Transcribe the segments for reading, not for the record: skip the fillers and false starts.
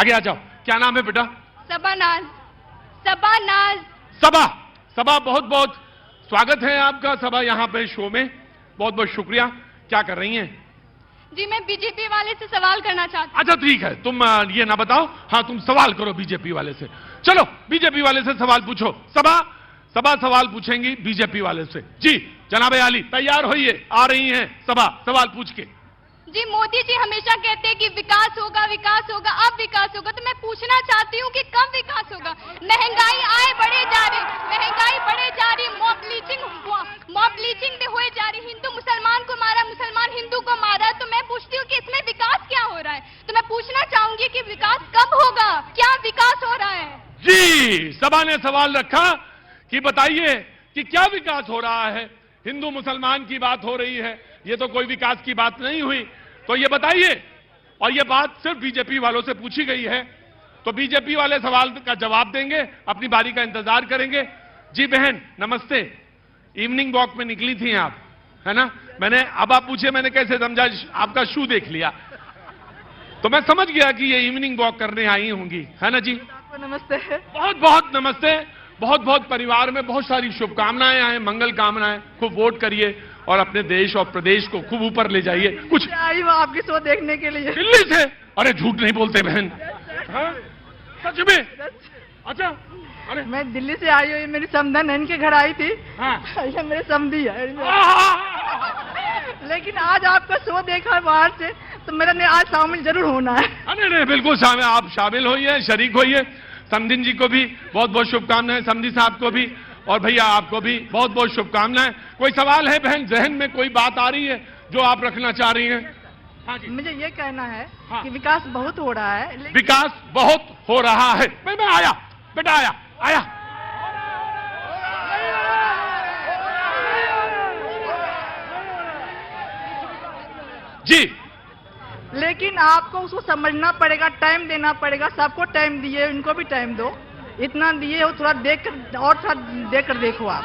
आगे आ जाओ। क्या नाम है बेटा? सबानाज। सबानाज। सबा। सबा, बहुत बहुत स्वागत है आपका सबा यहाँ पे शो में, बहुत बहुत शुक्रिया। क्या कर रही हैं? जी मैं बीजेपी वाले से सवाल करना चाहती हूँ। अच्छा ठीक है, तुम ये ना बताओ, हाँ तुम सवाल करो बीजेपी वाले से। चलो बीजेपी वाले से सवाल पूछो। सबा, सबा सवाल पूछेंगी बीजेपी वाले से। जी जनाब आली तैयार होइए, आ रही हैं सबा सवाल पूछ के। जी मोदी जी हमेशा कहते हैं कि विकास होगा विकास होगा, अब विकास होगा, तो मैं पूछना चाहती हूँ कि कब विकास होगा? महंगाई आय बढ़े जा रही, महंगाई बढ़े जा रही, मॉब लीचिंग भी हुए जा रही, हिंदू मुसलमान को मारा, मुसलमान हिंदू को मारा, तो मैं पूछती हूँ कि इसमें विकास क्या हो रहा है? तो मैं पूछना चाहूंगी कि विकास कब होगा, क्या विकास हो रहा है? जी सबा ने सवाल रखा कि बताइए कि क्या विकास हो रहा है। हिंदू मुसलमान की बात हो रही है, ये तो कोई विकास की बात नहीं हुई, तो ये बताइए। और ये बात सिर्फ बीजेपी वालों से पूछी गई है, तो बीजेपी वाले सवाल का जवाब देंगे, अपनी बारी का इंतजार करेंगे। जी बहन नमस्ते, इवनिंग वॉक में निकली थी आप, है ना? मैंने, अब आप पूछे मैंने कैसे समझा, आपका शू देख लिया तो मैं समझ गया कि ये इवनिंग वॉक करने आई होंगी, है ना जी? नमस्ते। बहुत बहुत नमस्ते, बहुत बहुत परिवार में बहुत सारी शुभकामनाएं आए, मंगल कामनाएं। खूब वोट करिए और अपने देश और प्रदेश को खूब ऊपर ले जाइए। कुछ आई वो आपकी शो देखने के लिए। दिल्ली से? अरे झूठ नहीं बोलते बहन, हाँ? सच में? अच्छा, अरे मैं दिल्ली से आई हुई, मेरी समधन इनके घर आई थी। हाँ। ये मेरे समधी है। लेकिन आज आपका शो देखा है बाहर से, तो मेरा ने आज शामिल जरूर होना है। अरे नहीं बिल्कुल शामिल, आप शामिल होइए, शरीक होइए। समधिन जी को भी बहुत बहुत शुभकामनाएं, समधी साहब को भी, और भैया आपको भी बहुत बहुत शुभकामनाएं। कोई सवाल है बहन, जहन में कोई बात आ रही है जो आप रखना चाह रही हैं? हाँ जी। मुझे ये कहना है हाँ। कि विकास बहुत हो रहा है, विकास बहुत हो रहा है। मैं आया बेटा, आया आया। जी लेकिन आपको उसको समझना पड़ेगा, टाइम देना पड़ेगा। सबको टाइम दिए, इनको भी टाइम दो। इतना दिए हो, थोड़ा देख कर, और थोड़ा देख कर देखो। आप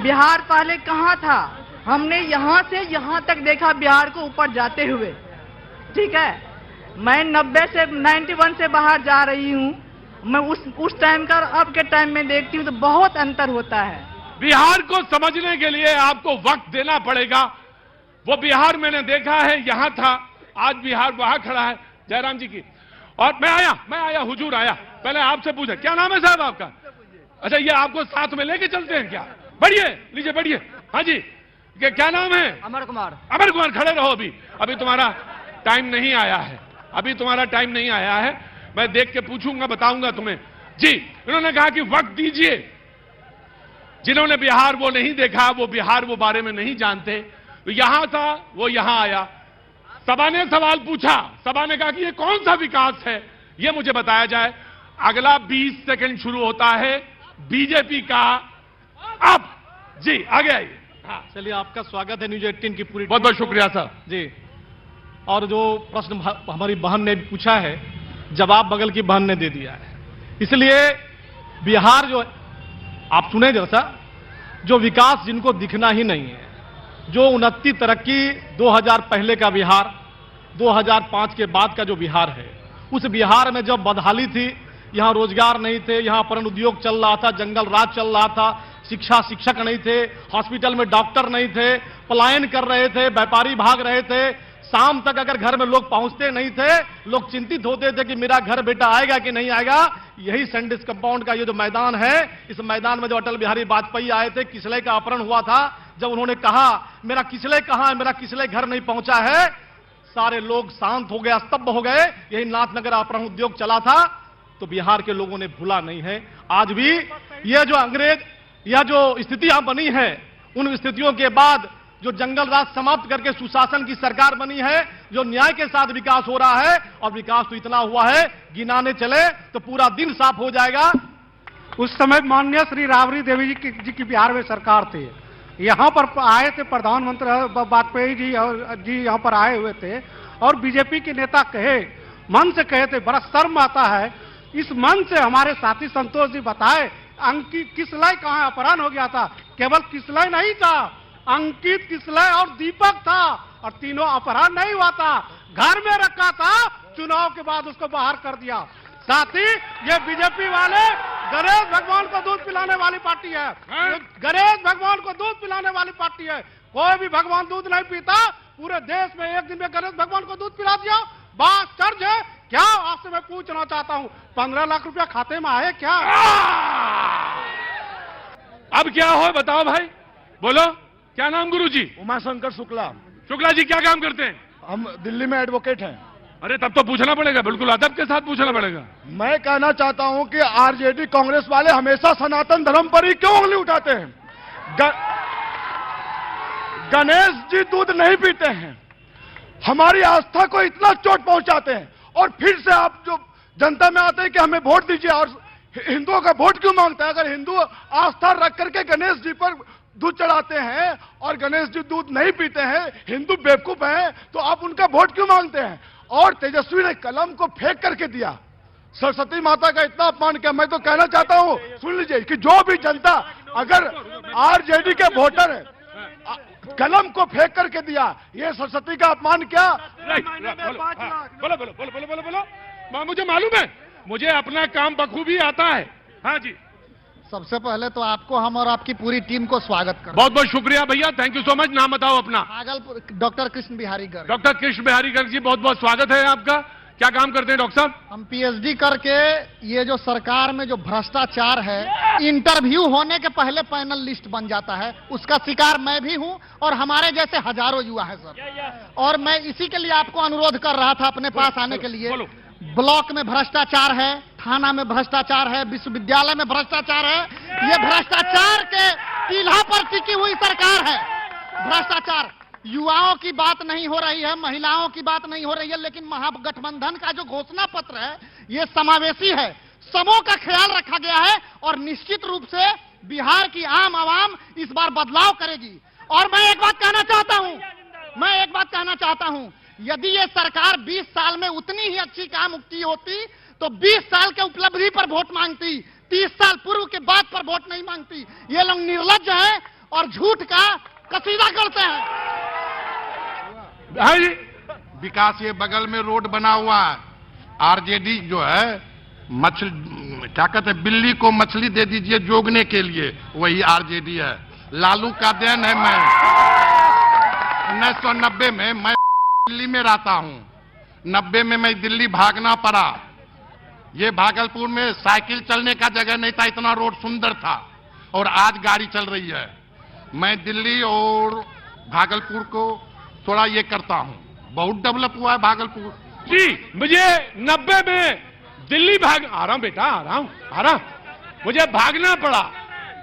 बिहार पहले कहाँ था? हमने यहाँ से यहाँ तक देखा बिहार को ऊपर जाते हुए, ठीक है? मैं 91 से बाहर जा रही हूँ। मैं उस टाइम का और अब के टाइम में देखती हूँ तो बहुत अंतर होता है। बिहार को समझने के लिए आपको वक्त देना पड़ेगा। वो बिहार मैंने देखा है, यहां था, आज बिहार वहां खड़ा है। जयराम जी की। और मैं आया हुजूर आया। पहले आपसे पूछे क्या नाम है साहब आपका? अच्छा, ये आपको साथ में लेके चलते हैं क्या? बढ़िए, लीजिए बढ़िए। हाँ जी, क्या नाम है? अमर कुमार। अमर कुमार, खड़े रहो। अभी तुम्हारा टाइम नहीं आया है, अभी तुम्हारा टाइम नहीं आया है। मैं देख के पूछूंगा, बताऊंगा तुम्हें। जी, इन्होंने कहा कि वक्त दीजिए। जिन्होंने बिहार वो नहीं देखा, वो बिहार वो बारे में नहीं जानते, तो यहां था वो यहां आया। सबा ने सवाल पूछा, सबा ने कहा कि ये कौन सा विकास है, ये मुझे बताया जाए। अगला 20 सेकंड शुरू होता है बीजेपी का। अब जी आगे आइए। हाँ चलिए, आपका स्वागत है न्यूज 18 की पूरी। बहुत बहुत शुक्रिया सर जी। और जो प्रश्न हमारी बहन ने पूछा है, जवाब बगल की बहन ने दे दिया है। इसलिए बिहार जो, आप सुने जैसा, जो विकास जिनको दिखना ही नहीं है, जो उन्नति तरक्की 2000 पहले का बिहार, 2005 के बाद का जो बिहार है, उस बिहार में जब बदहाली थी, यहाँ रोजगार नहीं थे, यहाँ अपन उद्योग चल रहा था, जंगल राज चल रहा था, शिक्षक नहीं थे, हॉस्पिटल में डॉक्टर नहीं थे, पलायन कर रहे थे, व्यापारी भाग रहे थे, शाम तक अगर घर में लोग पहुंचते नहीं थे, लोग चिंतित होते थे कि मेरा घर बेटा आएगा कि नहीं आएगा। यही सैंडिस कंपाउंड का ये जो मैदान है, इस मैदान में जो अटल बिहारी वाजपेयी आए थे, किसलय का अपहरण हुआ था, जब उन्होंने कहा मेरा किसलय कहां है, मेरा किसलय घर नहीं पहुंचा है, सारे लोग शांत हो गए, स्तब्ध हो गए। यही नाथनगर अपहरण उद्योग चला था, तो बिहार के लोगों ने भूला नहीं है। आज भी यह जो अंग्रेज, यह जो स्थितियां बनी है, उन स्थितियों के बाद जो जंगल राज समाप्त करके सुशासन की सरकार बनी है, जो न्याय के साथ विकास हो रहा है, और विकास तो इतना हुआ है, गिनाने चले तो पूरा दिन साफ हो जाएगा। उस समय माननीय श्री राबड़ी देवी जी की बिहार में सरकार थी। यहाँ पर आए थे प्रधानमंत्री वाजपेयी जी, और जी यहाँ पर आए हुए थे, और बीजेपी के नेता कहे, मन से कहे थे, बड़ा शर्म आता है। इस मन से हमारे साथी संतोष जी बताए, अंकित किसलय कहाँ अपहरण हो गया था? केवल किसलय नहीं था, अंकित, किसलय और दीपक था, और तीनों अपहरण नहीं हुआ था, घर में रखा था, चुनाव के बाद उसको बाहर कर दिया। साथ ही ये बीजेपी वाले गणेश भगवान को दूध पिलाने वाली पार्टी है। ये गणेश भगवान को दूध पिलाने वाली पार्टी है। कोई भी भगवान दूध नहीं पीता। पूरे देश में एक दिन में गणेश भगवान को दूध पिला दिया, बात चर्च है क्या? आपसे मैं पूछना चाहता हूं, 15 लाख रुपया खाते में आए क्या? अब क्या हो बताओ भाई, बोलो। क्या नाम गुरुजी? उमाशंकर शुक्ला। शुक्ला जी क्या काम करते हैं? हम दिल्ली में एडवोकेट हैं। अरे तब तो पूछना पड़ेगा, बिल्कुल अदब के साथ पूछना पड़ेगा। मैं कहना चाहता हूं कि आरजेडी कांग्रेस वाले हमेशा सनातन धर्म पर ही क्यों उंगली उठाते हैं? गणेश जी दूध नहीं पीते हैं, हमारी आस्था को इतना चोट पहुंचाते हैं, और फिर से आप जो जनता में आते हैं कि हमें वोट दीजिए, और हिंदुओं का वोट क्यों मांगते हैं? अगर हिंदू आस्था रख करके गणेश जी पर दूध चढ़ाते हैं और गणेश जी दूध नहीं पीते हैं, हिंदू बेवकूफ हैं, तो आप उनका वोट क्यों मांगते हैं? और तेजस्वी ने कलम को फेंक करके दिया, सरस्वती माता का इतना अपमान किया। मैं तो कहना चाहता हूं, सुन लीजिए, कि जो भी जनता अगर आरजेडी के वोटर है, कलम को फेंक करके दिया, ये सरस्वती का अपमान क्या? बोलो बोलो बोलो बोलो बोलो बोलो। मुझे मालूम है, मुझे अपना काम बखूबी आता है। हाँ जी। सबसे पहले तो आपको हम और आपकी पूरी टीम को स्वागत करते हैं। बहुत बहुत शुक्रिया भैया, थैंक यू सो मच। नाम बताओ अपना। भागलपुर डॉक्टर कृष्ण बिहारी गर्ग। डॉक्टर कृष्ण बिहारी गर्ग जी, बहुत बहुत स्वागत है आपका। क्या काम करते हैं डॉक्टर साहब? हम पीएचडी करके ये जो सरकार में जो भ्रष्टाचार है, इंटरव्यू होने के पहले पैनल लिस्ट बन जाता है, उसका शिकार मैं भी हूं और हमारे जैसे हजारों युवा है सर। और मैं इसी के लिए आपको अनुरोध कर रहा था अपने पास आने के लिए। ब्लॉक में भ्रष्टाचार है, थाना में भ्रष्टाचार है, विश्वविद्यालय में भ्रष्टाचार है। ये भ्रष्टाचार के टीला पर टिकी हुई सरकार है। भ्रष्टाचार, युवाओं की बात नहीं हो रही है, महिलाओं की बात नहीं हो रही है, लेकिन महागठबंधन का जो घोषणा पत्र है ये समावेशी है, सबों का ख्याल रखा गया है, और निश्चित रूप से बिहार की आम आवाम इस बार बदलाव करेगी। और मैं एक बात कहना चाहता हूं, यदि ये सरकार 20 साल में उतनी ही अच्छी काम की होती तो 20 साल के उपलब्धि पर वोट मांगती, 30 साल पूर्व के बाद पर वोट नहीं मांगती। ये लोग निर्लज्ज हैं और झूठ का कसीदा करते हैं। हाँ जी। विकास ये बगल में रोड बना हुआ है, आरजेडी जो है मछली क्या कहते हैं, बिल्ली को मछली दे दीजिए जोगने के लिए, वही आरजेडी है। लालू का देन है। मैं 1990 में मैं दिल्ली में रहता हूं, 90 में मैं दिल्ली भागना पड़ा। ये भागलपुर में साइकिल चलने का जगह नहीं था, इतना रोड सुंदर था, और आज गाड़ी चल रही है। मैं दिल्ली और भागलपुर को थोड़ा ये करता हूं, बहुत डेवलप हुआ है भागलपुर जी। मुझे 90 में दिल्ली आ रहा हूं बेटा, आ रहा हूं, मुझे भागना पड़ा।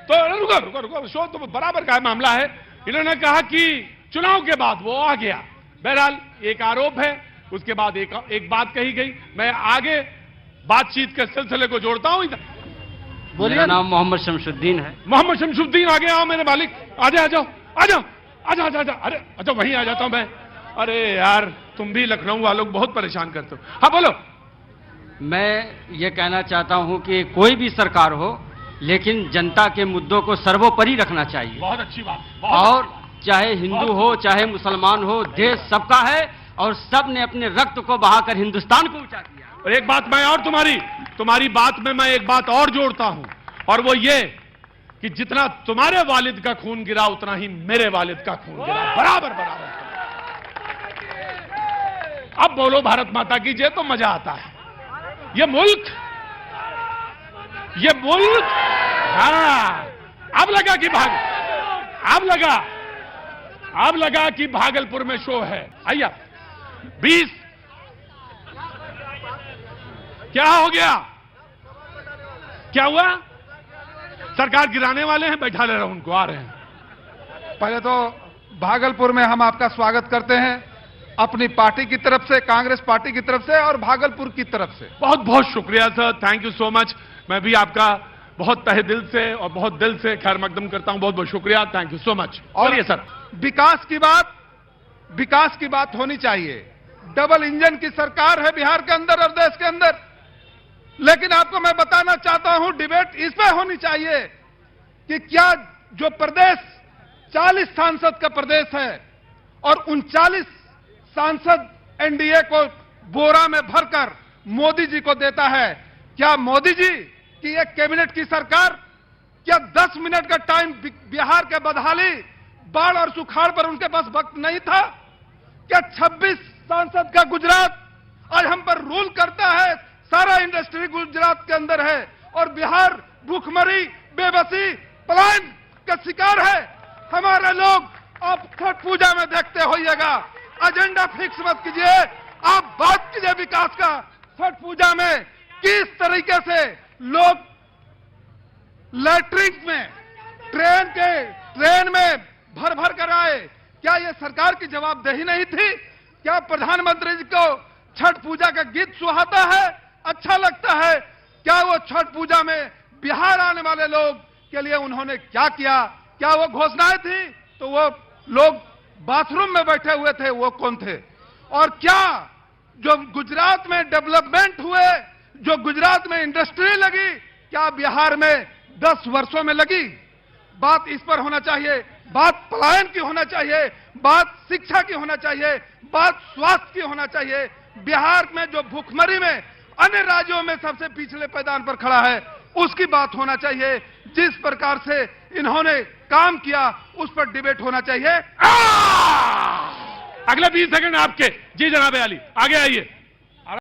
तो रुको, शो तो बराबर का मामला है। इन्होंने कहा कि चुनाव के बाद वो आ गया। बहरहाल एक आरोप है, उसके बाद एक बात कही गई। मैं आगे बातचीत के सिलसिले को जोड़ता हूं। मेरा नाम मोहम्मद शमशुद्दीन है। मोहम्मद शमशुद्दीन आगे आओ मेरे मालिक, आ जाओ। अरे अच्छा वहीं आ जाता हूं मैं। अरे यार, तुम भी लखनऊ वालों बहुत परेशान करते हो। हाँ बोलो। मैं ये कहना चाहता हूं कि कोई भी सरकार हो, लेकिन जनता के मुद्दों को सर्वोपरि रखना चाहिए। बहुत अच्छी बात। और चाहे हिंदू हो चाहे मुसलमान हो, देश सबका है और सब ने अपने रक्त को बहाकर हिंदुस्तान को ऊंचा किया। और एक बात मैं और तुम्हारी बात में मैं एक बात और जोड़ता हूं, और वो ये कि जितना तुम्हारे वालिद का खून गिरा उतना ही मेरे वालिद का खून गिरा, बराबर। अब बोलो भारत माता की जय, तो मजा आता है। ये मुल्क हाँ, अब लगा कि भागलपुर में शो है। आइए 20 क्या हो गया? क्या हुआ? सरकार गिराने वाले हैं, बैठा ले रहा हूं उनको, आ रहे हैं। पहले तो भागलपुर में हम आपका स्वागत करते हैं, अपनी पार्टी की तरफ से, कांग्रेस पार्टी की तरफ से और भागलपुर की तरफ से। बहुत बहुत शुक्रिया sir, thank you so much. मैं भी आपका बहुत तहे दिल से और बहुत दिल से खैर मकदम करता हूं। बहुत बहुत शुक्रिया, थैंक यू सो मच। और ये सर, विकास की बात होनी चाहिए। डबल इंजन की सरकार है बिहार के अंदर और देश के अंदर, लेकिन आपको मैं बताना चाहता हूं, डिबेट इस पे होनी चाहिए कि क्या जो प्रदेश 40 सांसद का प्रदेश है और उन 40 सांसद एनडीए को बोरा में भरकर मोदी जी को देता है। क्या मोदी जी की एक कैबिनेट की सरकार, क्या 10 मिनट का टाइम बिहार के बदहाली, बाढ़ और सुखाड़ पर उनके पास वक्त नहीं था? क्या 26 सांसद का गुजरात आज हम पर रूल करता है? सारा इंडस्ट्री गुजरात के अंदर है और बिहार भूखमरी, बेबसी, पलायन का शिकार है। हमारे लोग आप छठ पूजा में देखते होइएगा, एजेंडा फिक्स मत कीजिए, आप बात कीजिए विकास का। छठ पूजा में किस तरीके से लोग लैट्रिन में ट्रेन में भर भर कर आए, क्या यह सरकार की जवाबदेही नहीं थी? क्या प्रधानमंत्री जी को छठ पूजा का गीत सुहाता है, अच्छा लगता है? क्या वो छठ पूजा में बिहार आने वाले लोग के लिए उन्होंने क्या किया? क्या वो घोषणाएं थी तो वो लोग बाथरूम में बैठे हुए थे, वो कौन थे? और क्या जो गुजरात में डेवलपमेंट हुए, जो गुजरात में इंडस्ट्री लगी, क्या बिहार में 10 वर्षों में लगी? बात इस पर होना चाहिए, बात पलायन की होना चाहिए, बात शिक्षा की होना चाहिए, बात स्वास्थ्य की होना चाहिए। बिहार में जो भूखमरी में अन्य राज्यों में सबसे पिछले पैदान पर खड़ा है, उसकी बात होना चाहिए। जिस प्रकार से इन्होंने काम किया उस पर डिबेट होना चाहिए। अगले 20 सेकंड आपके। जी जनाब अली, आगे आइए।